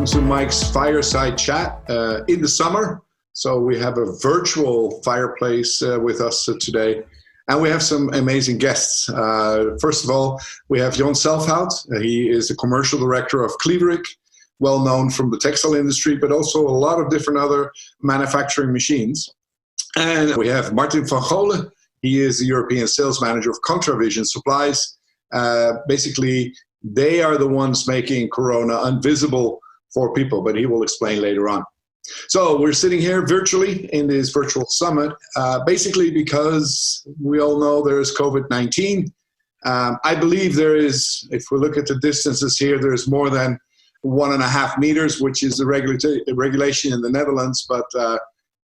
welcome to Mike's Fireside Chat in the summer. So we have a virtual fireplace with us today, and we have some amazing guests. First of all, we have Jon Selfhout. He is the commercial director of Cleverik, well known from the textile industry, but also a lot of different other manufacturing machines. And we have Martin van Golen. He is the European sales manager of Contravision Supplies. Basically, they are the ones making Corona invisible for people, but he will explain later on. So we're sitting here virtually in this virtual summit, basically because we all know there is COVID-19. I believe there is, if we look at the distances here, there's more than 1.5 meters, which is the regulation in the Netherlands. But,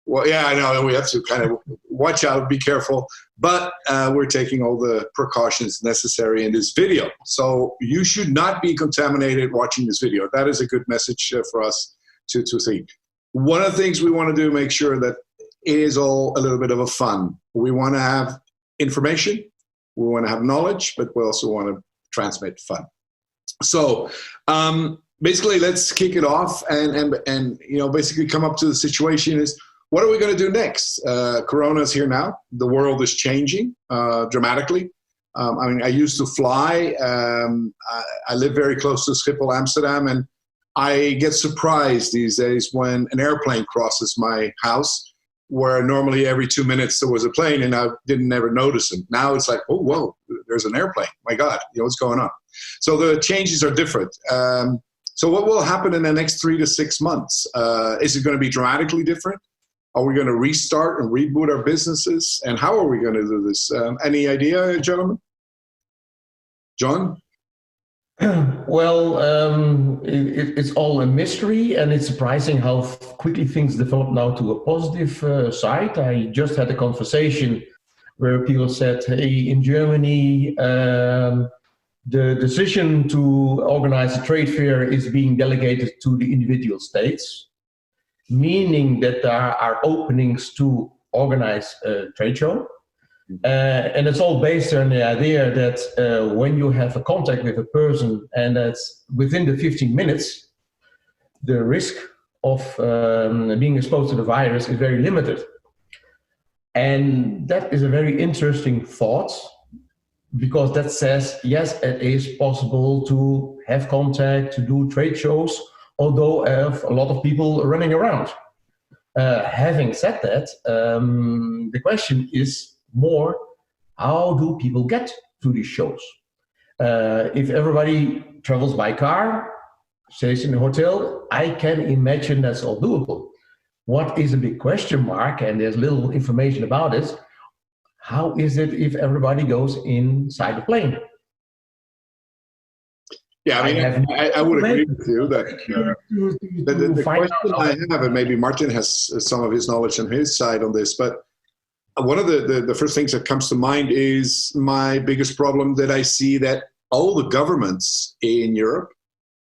well, yeah, I know we have to kind of watch out, be careful. But we're taking all the precautions necessary in this video. So you should not be contaminated watching this video. That is a good message for us to see. One of the things we want to do, make sure that it is all a little bit of a fun. We want to have information, we want to have knowledge, but we also want to transmit fun. So basically, let's kick it off and you know, basically come up to the situation is, what are we going to do next? Corona is here now. The world is changing dramatically. I mean, I used to fly. I live very close to Schiphol, Amsterdam, and I get surprised these days when an airplane crosses my house, where normally every 2 minutes there was a plane and I didn't ever notice them. Now it's like, oh, whoa, there's an airplane. My God, you know, what's going on? So the changes are different. So what will happen in the next 3 to 6 months? Is it going to be dramatically different? Are we going to restart and reboot our businesses? And how are we going to do this? Any idea, gentlemen? John? Well, it's all a mystery, and it's surprising how quickly things develop now to a positive side. I just had a conversation where people said, hey, in Germany, the decision to organize a trade fair is being delegated to the individual states, meaning that there are openings to organize a trade show. And it's all based on the idea that when you have a contact with a person and that's within the 15 minutes, the risk of being exposed to the virus is very limited. And that is a very interesting thought, because that says, yes, it is possible to have contact, to do trade shows, although I have a lot of people running around. Having said that, the question is more, how do people get to these shows? If everybody travels by car, stays in a hotel, I can imagine that's all doable. What is a big question mark, and there's little information about it, how is it if everybody goes inside the plane? Yeah, I mean, I would agree with you that the question I have, and maybe Martin has some of his knowledge on his side on this, but one of the first things that comes to mind is my biggest problem that I see that all the governments in Europe,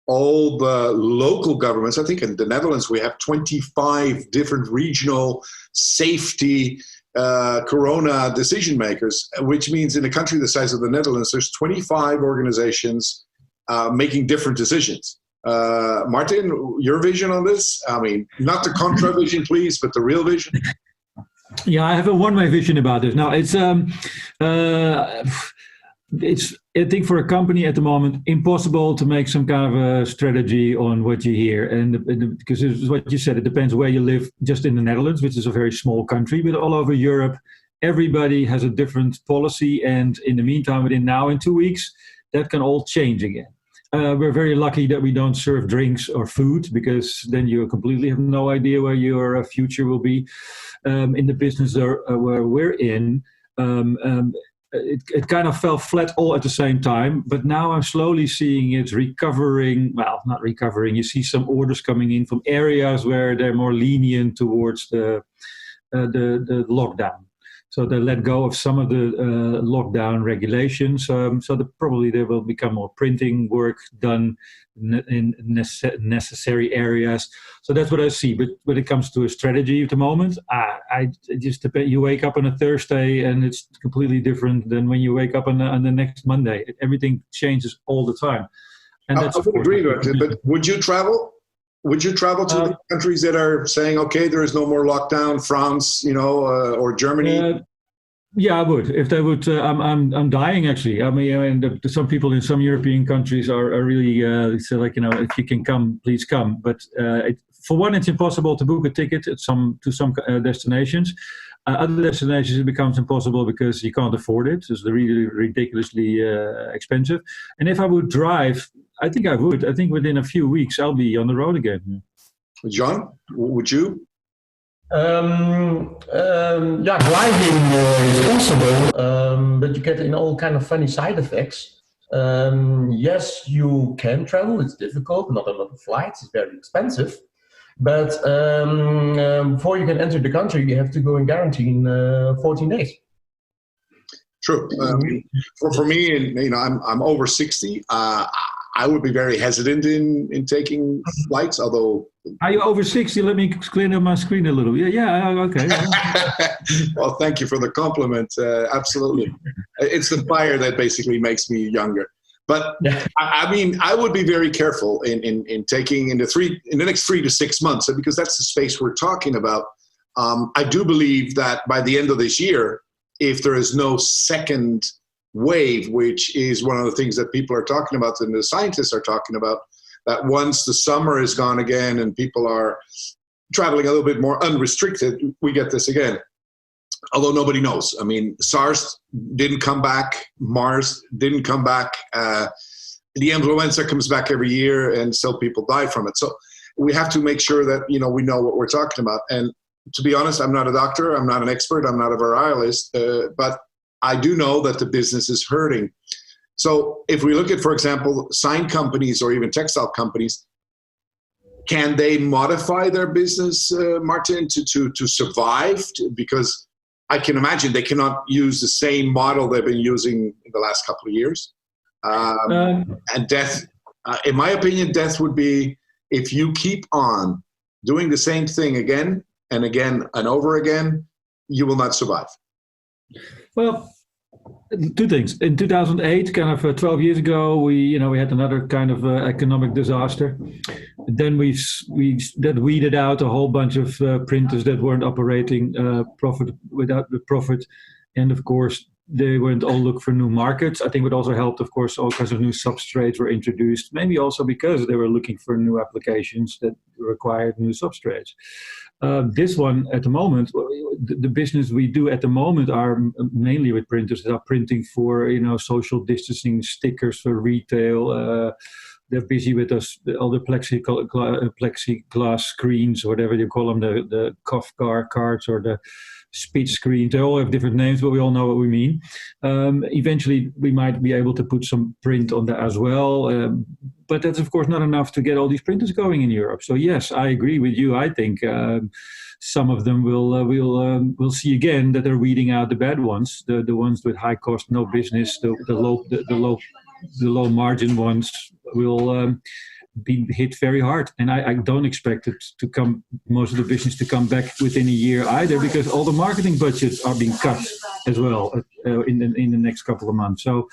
all the local governments, I think in the Netherlands we have 25 different regional safety Corona decision makers, which means in a country the size of the Netherlands, there's 25 organizations making different decisions. Martin, your vision on this? I mean, not the contra vision, please, but the real vision. Yeah, I have a one-way vision about this. Now, it's I think for a company at the moment impossible to make some kind of a strategy on what you hear, and because it's what you said, it depends where you live. Just in the Netherlands, which is a very small country, but all over Europe, everybody has a different policy, and in the meantime, within now and 2 weeks, that can all change again. We're very lucky that we don't serve drinks or food, because then you completely have no idea where your future will be. In the business where we're in, it kind of fell flat all at the same time. But now I'm slowly seeing it recovering. Well, not recovering. You see some orders coming in from areas where they're more lenient towards the lockdown. So they let go of some of the lockdown regulations. So probably there will become more printing work done in necessary areas. So that's what I see. But when it comes to a strategy at the moment, I just depend. You wake up on a Thursday and it's completely different than when you wake up on the next Monday. Everything changes all the time. And I would agree with it. But would you travel? Would you travel to the countries that are saying, okay, there is no more lockdown, France, or Germany? Yeah, I would. If they would, I'm dying actually. I mean, and some people in some European countries are really say like, if you can come, please come. But for one, it's impossible to book a ticket at some destinations. Other destinations, it becomes impossible because you can't afford it. It's really ridiculously expensive. And if I would drive, I think I would. I think within a few weeks I'll be on the road again. John, would you? Yeah, driving is possible, but you get in all kind of funny side effects. Yes, you can travel. It's difficult. Not a lot of flights. It's very expensive. But before you can enter the country, you have to go in quarantine 14 days. True. For me, I'm over 60. I would be very hesitant in taking flights, although... Are you over 60? Let me clean up my screen a little. Yeah, okay. Well, thank you for the compliment. Absolutely. It's the fire that basically makes me younger. But yeah. I would be very careful in taking in the next 3 to 6 months, because that's the space we're talking about. I do believe that by the end of this year, if there is no second wave, which is one of the things that people are talking about and the scientists are talking about, that once the summer is gone again and people are traveling a little bit more unrestricted, we get this again. Although nobody knows. I mean, SARS didn't come back. MERS didn't come back. The influenza comes back every year and still people die from it. So we have to make sure that, we know what we're talking about. And to be honest, I'm not a doctor. I'm not an expert. I'm not a virologist. But I do know that the business is hurting. So if we look at, for example, sign companies or even textile companies, can they modify their business, Martin, to survive? Because I can imagine they cannot use the same model they've been using in the last couple of years. And death, in my opinion, death would be if you keep on doing the same thing again and again and over again, you will not survive. Well, two things. In 2008, kind of 12 years ago, we had another kind of economic disaster. Then we weeded out a whole bunch of printers that weren't operating without the profit, and of course they went all look for new markets. I think it also helped, of course, all kinds of new substrates were introduced. Maybe also because they were looking for new applications that required new substrates. This one at the moment, the business we do at the moment are mainly with printers that are printing for social distancing stickers for retail. They're busy with all the plexiglass screens, whatever you call them, the cough cards or the speech screens. They all have different names, but we all know what we mean. Eventually, we might be able to put some print on that as well. But that's, of course, not enough to get all these printers going in Europe. So, yes, I agree with you. I think some of them we'll see again that they're weeding out the bad ones, the ones with high cost, no business, the low margin ones will be hit very hard. And I don't expect it to come, most of the business to come back within a year either, because all the marketing budgets are being cut as well in the next couple of months. So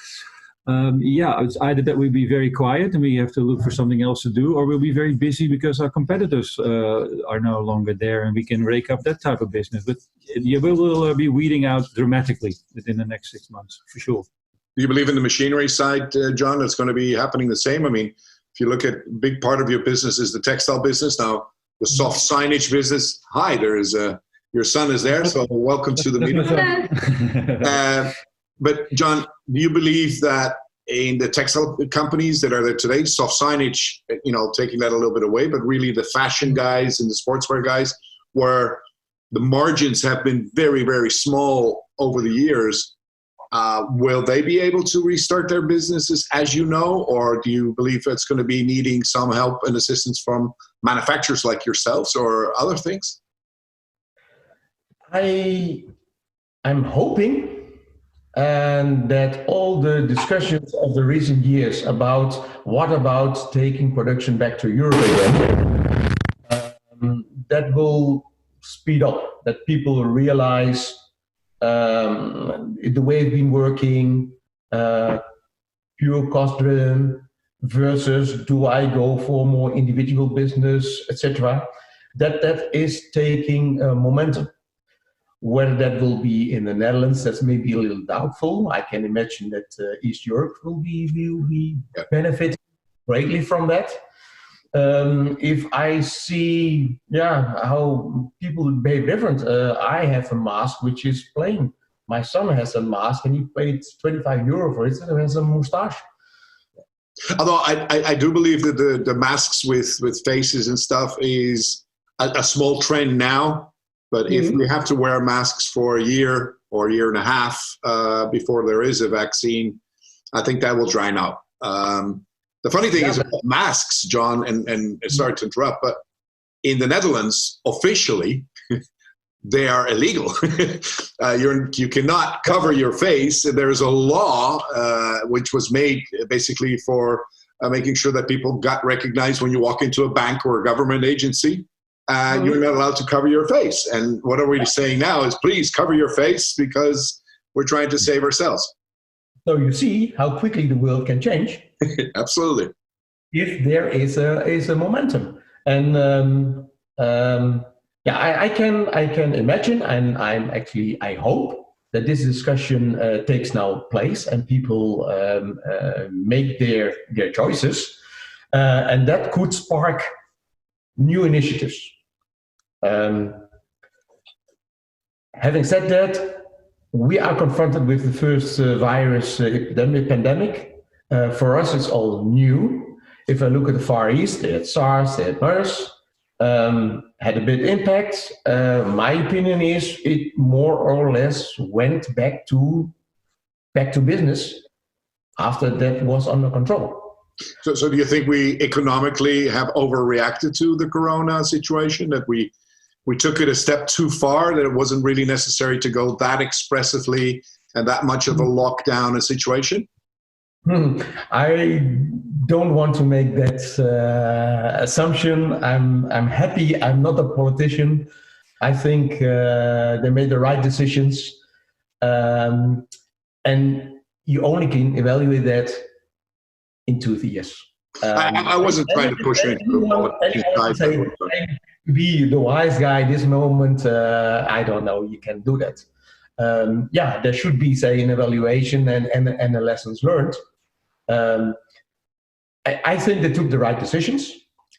it's either that we'll be very quiet and we have to look for something else to do, or we'll be very busy because our competitors are no longer there and we can rake up that type of business. But we will be weeding out dramatically within the next 6 months, for sure. Do you believe in the machinery side, John, it's going to be happening the same? I mean, if you look at a big part of your business is the textile business. Now, the soft signage business. Hi, there is your son is there, so welcome to the meeting. But John, do you believe that in the textile companies that are there today, soft signage, taking that a little bit away, but really the fashion guys and the sportswear guys, where the margins have been very, very small over the years, will they be able to restart their businesses as you know, or do you believe it's going to be needing some help and assistance from manufacturers like yourselves or other things? I'm hoping and that all the discussions of the recent years about what about taking production back to Europe again, that will speed up, that people will realize the way it's been working, pure cost driven, versus do I go for more individual business, etc. That is taking momentum. Whether that will be in the Netherlands, that's maybe a little doubtful. I can imagine that East Europe will be benefiting greatly from that. If I see, how people behave different, I have a mask which is plain. My son has a mask and he paid €25 for it and has a moustache. Although I do believe that the masks with faces and stuff is a small trend now. But if we have to wear masks for a year or a year and a half before there is a vaccine, I think that will dry out. The funny thing is about masks, John, and sorry to interrupt, but in the Netherlands, officially, they are illegal. You cannot cover your face. There's a law which was made basically for making sure that people got recognized when you walk into a bank or a government agency. You're not allowed to cover your face. And what are we saying now is please cover your face because we're trying to save ourselves. So you see how quickly the world can change. Absolutely. If there is a momentum. And I can imagine, and I hope that this discussion takes now place and people make their choices, and that could spark new initiatives. Having said that, we are confronted with the first virus pandemic. For us, it's all new. If I look at the Far East, they had SARS, they had MERS, had a big impact. My opinion is it more or less went back to business after that was under control. So do you think we economically have overreacted to the corona situation, that we took it a step too far, that it wasn't really necessary to go that expressively and that much of a lockdown situation? I don't want to make that assumption. I'm happy I'm not a politician. I think they made the right decisions. And you only can evaluate that in 2 years. I wasn't trying to push you into the politics side. Be the wise guy this moment. I don't know. You can do that. There should be, say, an evaluation and the lessons learned. I think they took the right decisions.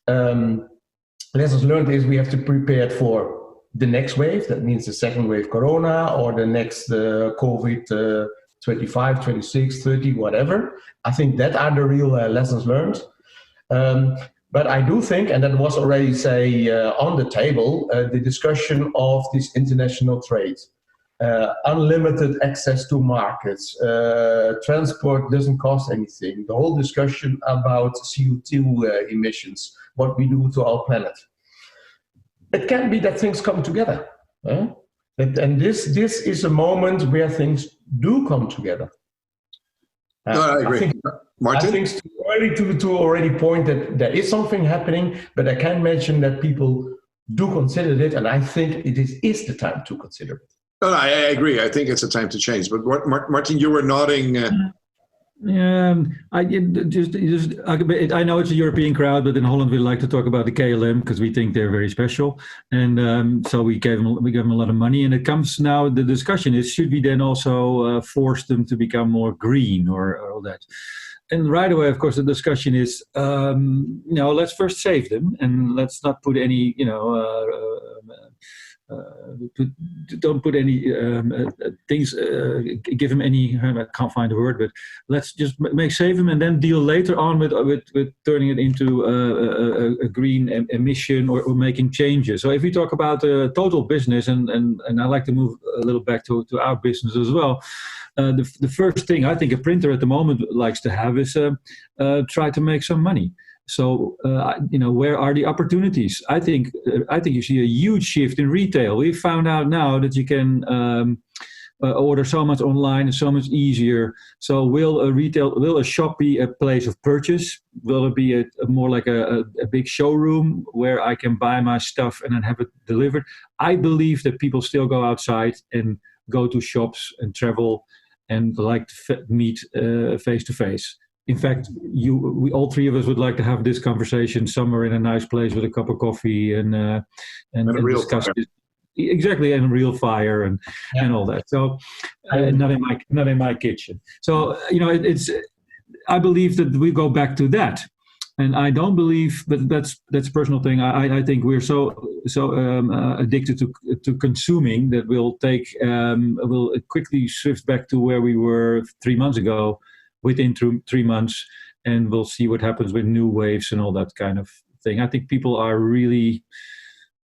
Lessons learned is we have to prepare for the next wave. That means the second wave Corona or the next COVID 25, 26, 30, whatever. I think that are the real lessons learned. But I do think, and that was already, say, on the table, the discussion of this international trade. Unlimited access to markets, transport doesn't cost anything, the whole discussion about CO2 emissions, what we do to our planet. It can be that things come together. And this is a moment where things do come together. No, I agree. Martin? I think it's too early to already point that there is something happening, but I can mention that people do consider it, and I think it is the time to consider it. No, I agree. I think it's a time to change. But Martin, you were nodding. I know it's a European crowd, but in Holland we like to talk about the KLM because we think they're very special, and so we gave them a lot of money. And it comes now. The discussion is, should we then also force them to become more green or all that? And right away, of course, the discussion is, let's first save them and let's not put any, don't put any things, give him any, I can't find the word, but let's just save him and then deal later on with turning it into a green emission or making changes. So if we talk about total business, and I like to move a little back to our business as well, the first thing I think a printer at the moment likes to have is try to make some money. So, where are the opportunities? I think you see a huge shift in retail. We found out now that you can order so much online and so much easier. So will a shop be a place of purchase? Will it be more like a big showroom where I can buy my stuff and then have it delivered? I believe that people still go outside and go to shops and travel and like to meet face to face. in fact, we all three of us would like to have this conversation somewhere in a nice place with a cup of coffee and a real discuss fire. it. Exactly, and real fire and all that. So not in my kitchen. So it's. I believe that we go back to that, and I don't believe. But that's a personal thing. I think we're so addicted to consuming that we'll quickly shift back to where we were 3 months ago, within 3 months, and we'll see what happens with new waves and all that kind of thing. I think people are really.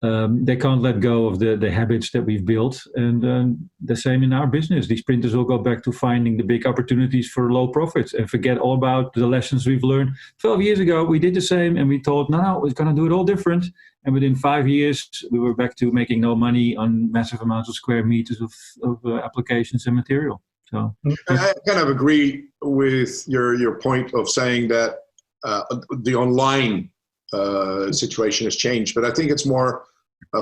They can't let go of the habits that we've built, and the same in our business. These printers will go back to finding the big opportunities for low profits and forget all about the lessons we've learned. 12 years ago, we did the same, and we thought, no, we're going to do it all different. And within 5 years, we were back to making no money on massive amounts of square meters of applications and material. So I kind of agree with your point of saying that the online situation has changed, but I think it's more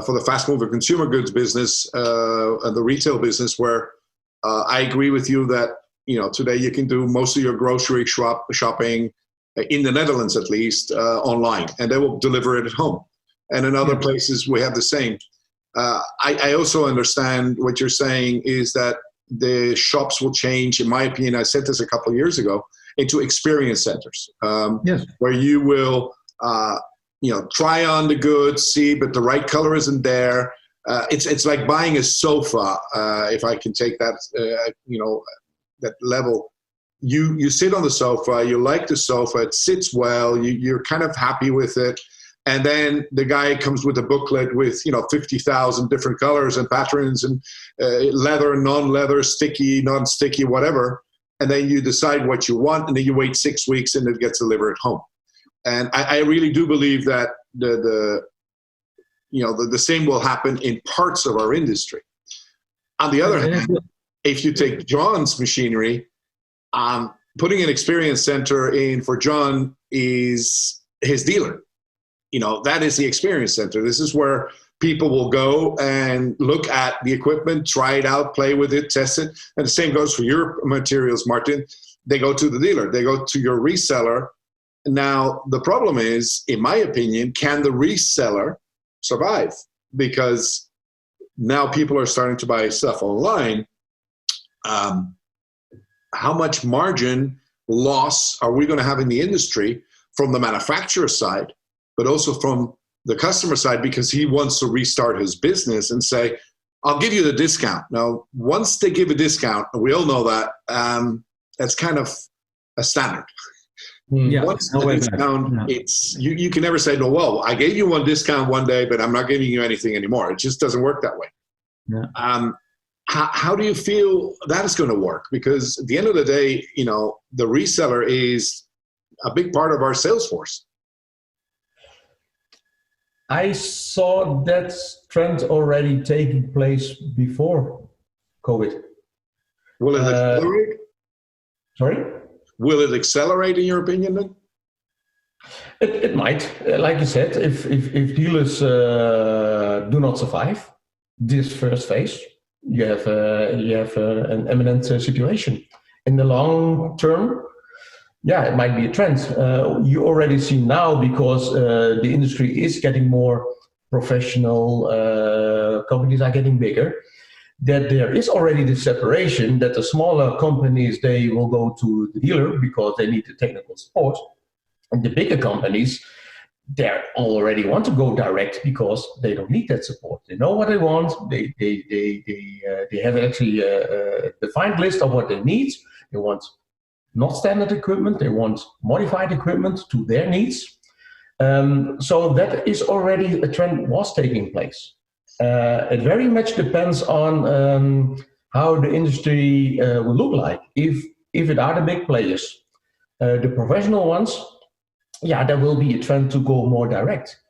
for the fast-moving consumer goods business and the retail business, where I agree with you that today you can do most of your grocery shopping in the Netherlands, at least, online, and they will deliver it at home. And in other places, we have the same. I also understand what you're saying is that the shops will change. In my opinion, I said this a couple of years ago, into experience centers, where you will. Try on the goods, see, but the right color isn't there. It's like buying a sofa. If I can take that, that level, you sit on the sofa, you like the sofa, it sits well, you're kind of happy with it, and then the guy comes with a booklet with 50,000 different colors and patterns and leather, non-leather, sticky, non-sticky, whatever, and then you decide what you want, and then you wait 6 weeks and it gets delivered at home. And I really do believe that the same will happen in parts of our industry. On the other hand, if you take John's machinery, putting an experience center in for John is his dealer. That is the experience center. This is where people will go and look at the equipment, try it out, play with it, test it. And the same goes for your materials, Martin. They go to the dealer. They go to your reseller. Now, the problem is, in my opinion, can the reseller survive? Because now people are starting to buy stuff online. How much margin loss are we going to have in the industry from the manufacturer side, but also from the customer side, because he wants to restart his business and say, I'll give you the discount. Now, once they give a discount, and we all know that, that's kind of a standard. Once the discount, it's you can never say, no, well, I gave you one discount one day, but I'm not giving you anything anymore. It just doesn't work that way. Yeah. How do you feel that is going to work? Because at the end of the day, the reseller is a big part of our sales force. I saw that trend already taking place before COVID. Will it accelerate? Sorry? Will it accelerate, in your opinion, then? It might. Like you said, if dealers do not survive this first phase, you have an imminent situation. In the long term, it might be a trend. You already see now, because the industry is getting more professional, companies are getting bigger, that there is already the separation that the smaller companies, they will go to the dealer because they need the technical support. And the bigger companies, they already want to go direct because they don't need that support. They know what they want. They have actually a defined list of what they need. They want not standard equipment. They want modified equipment to their needs. So that is already a trend was taking place. It very much depends on how the industry will look like. If it are the big players, the professional ones, there will be a trend to go more direct.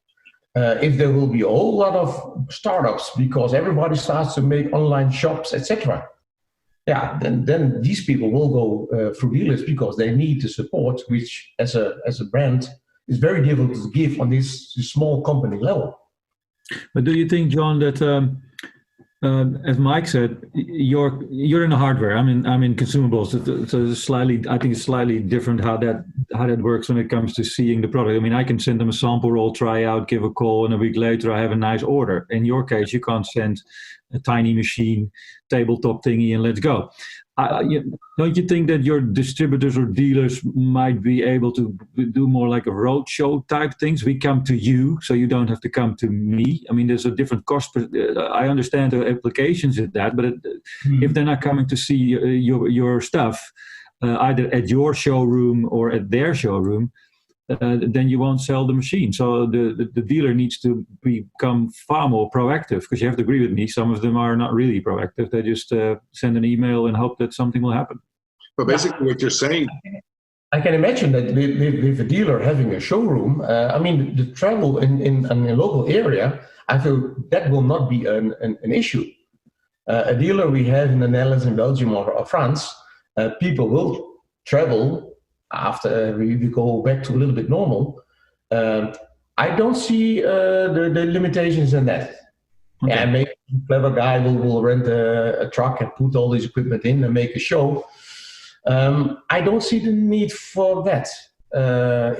If there will be a whole lot of startups because everybody starts to make online shops, etc. Then these people will go through dealers because they need the support, which as a brand is very difficult to give on this small company level. But do you think, John, that as Mike said, you're in the hardware. I'm in consumables. So it's slightly, I think it's slightly different how that works when it comes to seeing the product. I mean, I can send them a sample roll, try out, give a call, and a week later I have a nice order. In your case, you can't send a tiny machine, tabletop thingy, and let's go. Don't you think that your distributors or dealers might be able to do more like a roadshow type things? We come to you, so you don't have to come to me. I mean, there's a different cost. I understand the applications of that, but if they're not coming to see your stuff, either at your showroom or at their showroom, then you won't sell the machine. So the dealer needs to become far more proactive, because you have to agree with me, some of them are not really proactive. They just send an email and hope that something will happen. But basically what you're saying... I can imagine that with a dealer having a showroom, I mean, the travel in a local area, I feel that will not be an issue. A dealer we have in the Netherlands, in Belgium, or France, people will travel after we go back to a little bit normal. I don't see the limitations in that. Okay. Yeah, maybe a clever guy will rent a truck and put all this equipment in and make a show. I don't see the need for that. But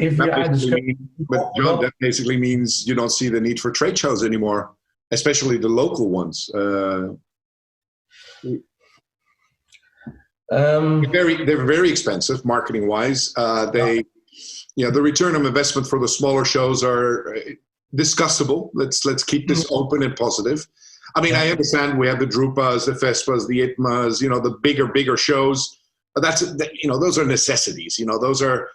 John, that basically means you don't see the need for trade shows anymore, especially the local ones. They're very expensive marketing wise. The return on investment for the smaller shows are discussable. Let's keep this open and positive. I mean, I understand we have the Drupas, the Vespas, the ITMAs, the bigger shows. Those are necessities. Those are.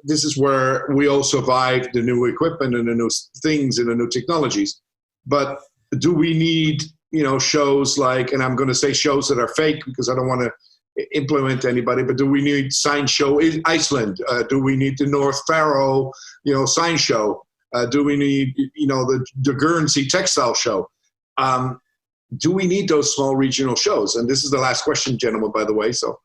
This is where we all survive the new equipment and the new things and the new technologies. But do we need shows like, and I'm going to say shows that are fake because I don't want to implement anybody, but do we need Science Show in Iceland? Do we need the North Faroe, Science Show? Do we need, the Guernsey Textile Show? Do we need those small regional shows? And this is the last question, gentlemen, by the way. So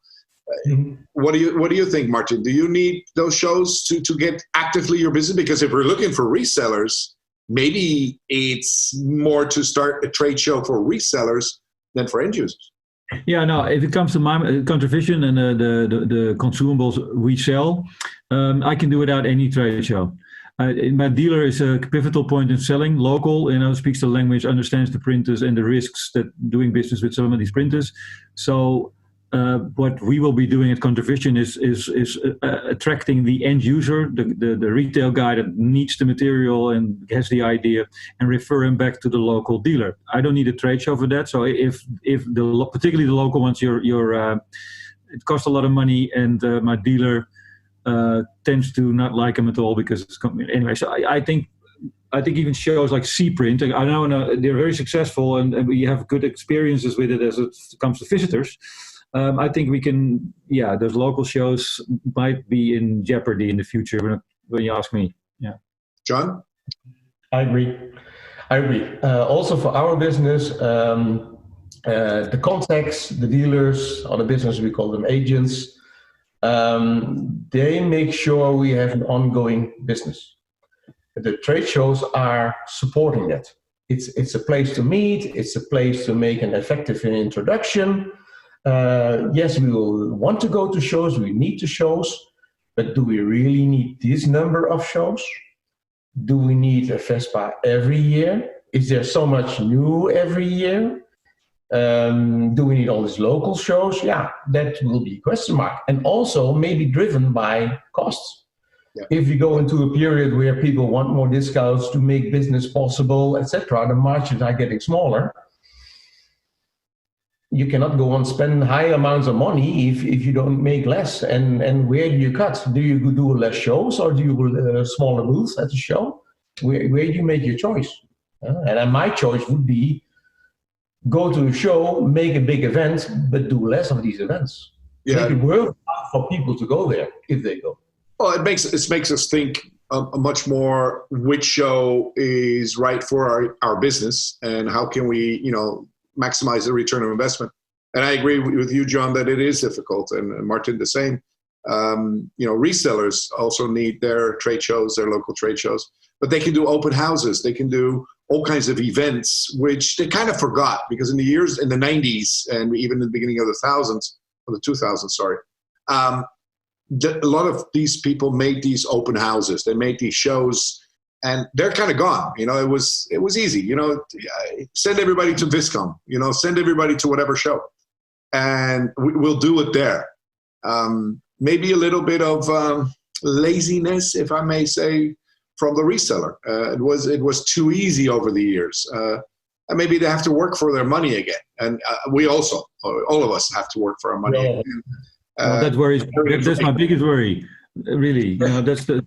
what do you think, Martin? Do you need those shows to get actively your business? Because if we're looking for resellers, maybe it's more to start a trade show for resellers than for end users. Yeah, no, if it comes to my Contravision and the consumables we sell, I can do without any trade show. My dealer is a pivotal point in selling, local, speaks the language, understands the printers and the risks that doing business with some of these printers. So what we will be doing at Contravision is attracting the end user, the retail guy that needs the material and has the idea, and refer him back to the local dealer. I don't need a trade show for that. So if particularly the local ones, it costs a lot of money, and my dealer tends to not like them at all because it's anyway. So I think even shows like Cprint, I know they're very successful and we have good experiences with it as it comes to visitors. I think we can, those local shows might be in jeopardy in the future when you ask me. Yeah. John? I agree. Also for our business, the contacts, the dealers, or the business, we call them agents, they make sure we have an ongoing business. The trade shows are supporting that. It's a place to meet, it's a place to make an effective introduction. Yes, we will want to go to shows, we need to shows, but do we really need this number of shows? Do we need a Vespa every year? Is there so much new every year? Do we need all these local shows? Yeah, that will be a question mark. And also maybe driven by costs. Yeah. If we go into a period where people want more discounts to make business possible, etc., the margins are getting smaller. You cannot go on spending high amounts of money if you don't make less. And where do you cut? Do you do less shows, or do you do smaller booths at the show? Where do you make your choice? And my choice would be go to a show, make a big event, but do less of these events. Yeah. Make it worth for people to go there if they go. Well, it makes us think much more which show is right for our business and how can we, maximize the return on investment. And I agree with you, John, that it is difficult, and Martin the same. Resellers also need their trade shows, their local trade shows, but they can do open houses, they can do all kinds of events, which they kind of forgot because in the 90s and even in the beginning of the 2000s, sorry, a lot of these people made these open houses. They made these shows, and they're kind of gone. You know, it was easy. You know, send everybody to Viscom. You know, send everybody to whatever show, and we'll do it there. Maybe a little bit of laziness, if I may say, from the reseller. It was too easy over the years. And maybe they have to work for their money again. And we also, all of us have to work for our money again. Well, that worries. That's my biggest worry, really. You know, that's the.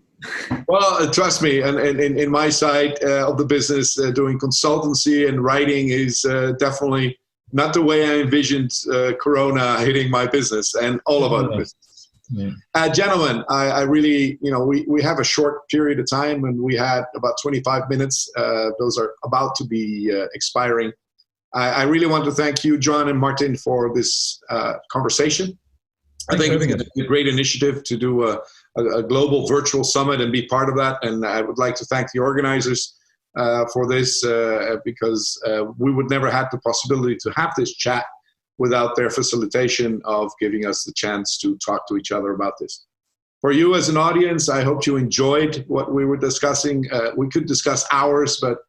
Well, trust me, and in my side of the business, doing consultancy and writing is definitely not the way I envisioned Corona hitting my business and all of our business. Yeah. Gentlemen, I really, you know, we have a short period of time and we had about 25 minutes. Those are about to be expiring. I really want to thank you, John and Martin, for this conversation. I think it's a great initiative to do a global virtual summit and be part of that. And I would like to thank the organizers for this because we would never have the possibility to have this chat without their facilitation of giving us the chance to talk to each other about this. For you as an audience, I hope you enjoyed what we were discussing. We could discuss hours, but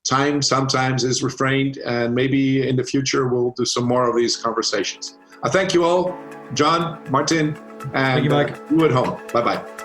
time sometimes is refrained, and maybe in the future we'll do some more of these conversations. I thank you all, John, Martin, and thank you, Mike. You at home. Bye-bye.